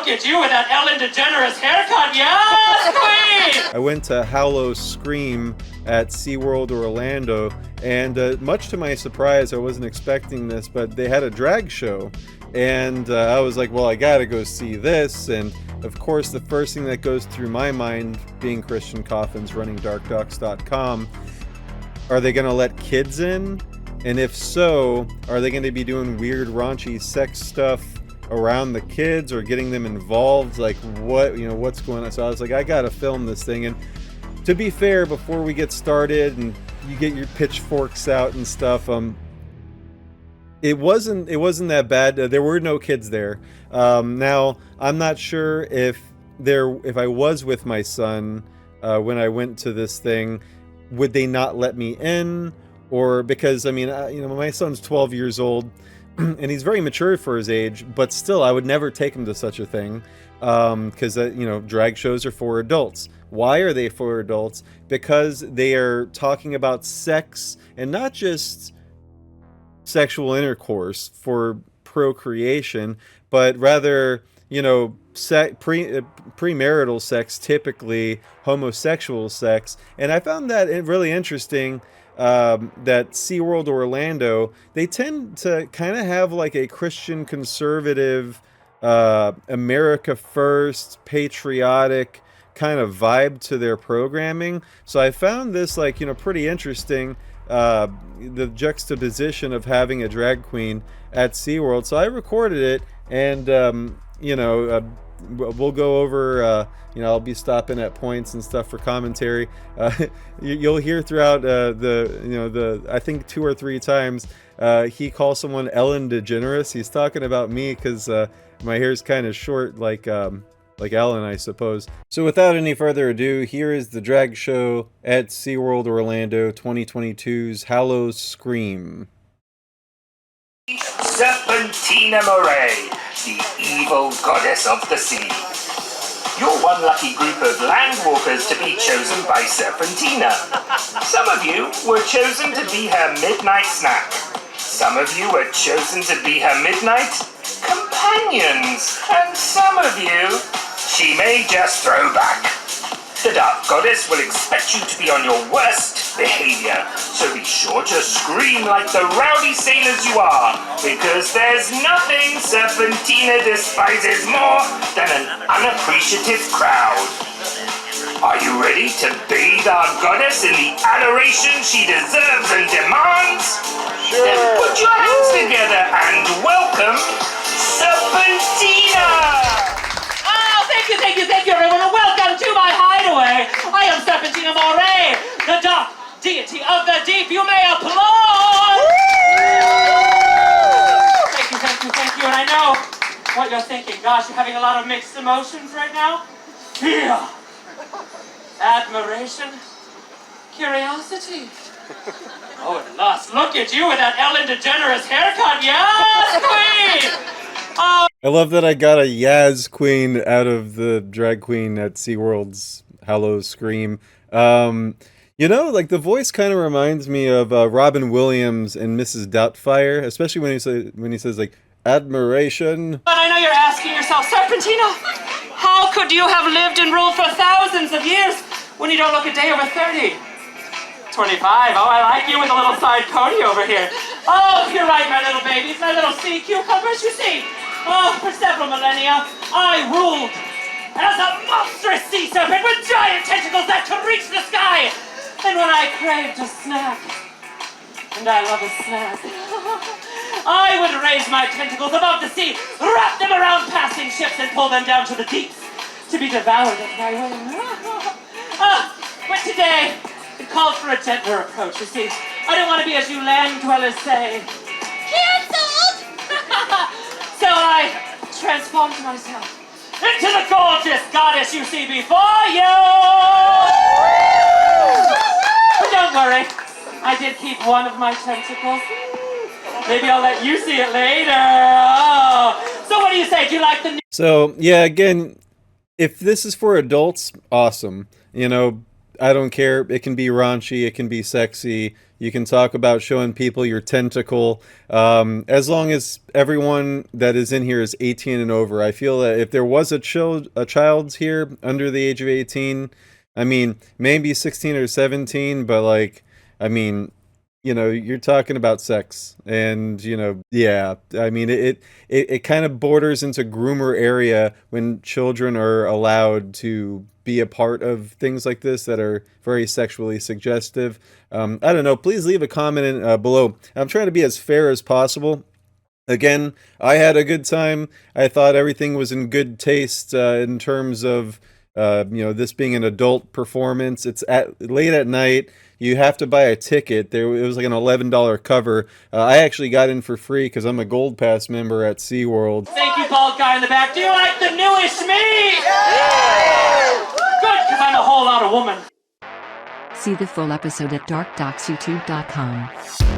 look at you with that Ellen DeGeneres haircut. Yes, queen! I went to Hallow Scream at SeaWorld Orlando, and much to my surprise, I wasn't expecting this, but they had a drag show. And I was like, well, I gotta go see this. And of course, the first thing that goes through my mind, being Christian Coffins, running darkducks.com, are they gonna let kids in? And if so, are they gonna be doing weird, raunchy sex stuff around the kids or getting them involved? Like, what's going on? So I was like, I gotta film this thing. And to be fair, before we get started and you get your pitchforks out and stuff, it wasn't that bad. There were no kids there. Now I'm not sure if I was with my son when I went to this thing, would they not let me in? Or because I mean, my son's 12 years old and he's very mature for his age, but still I would never take him to such a thing, because drag shows are for adults. Why are they for adults? Because they are talking about sex, and not just sexual intercourse for procreation, but rather, premarital sex, typically homosexual sex. And I found that really interesting, that SeaWorld Orlando, they tend to kind of have like a Christian conservative, America first, patriotic kind of vibe to their programming. So I found this pretty interesting, the juxtaposition of having a drag queen at SeaWorld. So I recorded it, and we'll go over, I'll be stopping at points and stuff for commentary. You'll hear throughout I think 2 or 3 times he calls someone Ellen DeGeneres. He's talking about me because my hair's kind of short, like Ellen, I suppose. So without any further ado, here is the drag show at SeaWorld Orlando 2022's Hallow Scream. Serpentina Moray, the evil goddess of the sea. You're one lucky group of landwalkers to be chosen by Serpentina. Some of you were chosen to be her midnight snack. Some of you were chosen to be her midnight companions. And some of you, she may just throw back. The Dark Goddess will expect you to be on your worst behavior, so be sure to scream like the rowdy sailors you are, because there's nothing Serpentina despises more than an unappreciative crowd. Are you ready to bathe our goddess in the adoration she deserves and demands? Sure. Then put your hands together and welcome Serpentina! Thank you, everyone, and welcome to my hideaway. I am Serpentina Moray, the dark deity of the deep. You may applaud. Thank you, and I know what you're thinking. Gosh, you're having a lot of mixed emotions right now. Fear, admiration, curiosity. Oh, and lust. Look at you with that Ellen DeGeneres haircut. Yes, queen. Oh. I love that I got a Yaz queen out of the drag queen at SeaWorld's Hallow Scream. The voice kind of reminds me of Robin Williams and Mrs. Doubtfire, especially when he says like admiration. But I know you're asking yourself, Serpentina, how could you have lived and ruled for thousands of years when you don't look a day over 30? 25. Oh, I like you with a little side pony over here. Oh, you're right, my little babies, my little sea cucumbers, you see. Oh, for several millennia, I ruled as a monstrous sea serpent with giant tentacles that could reach the sky. And when I craved a snack, and I love a snack, I would raise my tentacles above the sea, wrap them around passing ships, and pull them down to the deeps to be devoured at my whim. But today, it called for a gentler approach, you see. I don't want to be, as you land dwellers say, cancelled! So I transformed myself into the gorgeous goddess you see before you! But don't worry, I did keep one of my tentacles. Maybe I'll let you see it later. Oh. So what do you say? Do you like the new... So, yeah, again, if this is for adults, awesome. I don't care. It can be raunchy, it can be sexy. You can talk about showing people your tentacle. As long as everyone that is in here is 18 and over. I feel that if there was a child here under the age of 18, I mean, maybe 16 or 17, but like, I mean, you're talking about sex, and yeah, I mean, it kind of borders into groomer area when children are allowed to be a part of things like this that are very sexually suggestive. I don't know. Please leave a comment below. I'm trying to be as fair as possible. Again, I had a good time. I thought everything was in good taste in terms of this being an adult performance. It's late at night. You have to buy a ticket. It was like an $11 cover. I actually got in for free because I'm a Gold Pass member at SeaWorld. Thank you, bald guy in the back. Do you like the newish me? Yeah! Good, because I'm a whole lot of woman. See the full episode at darkdocsyoutube.com.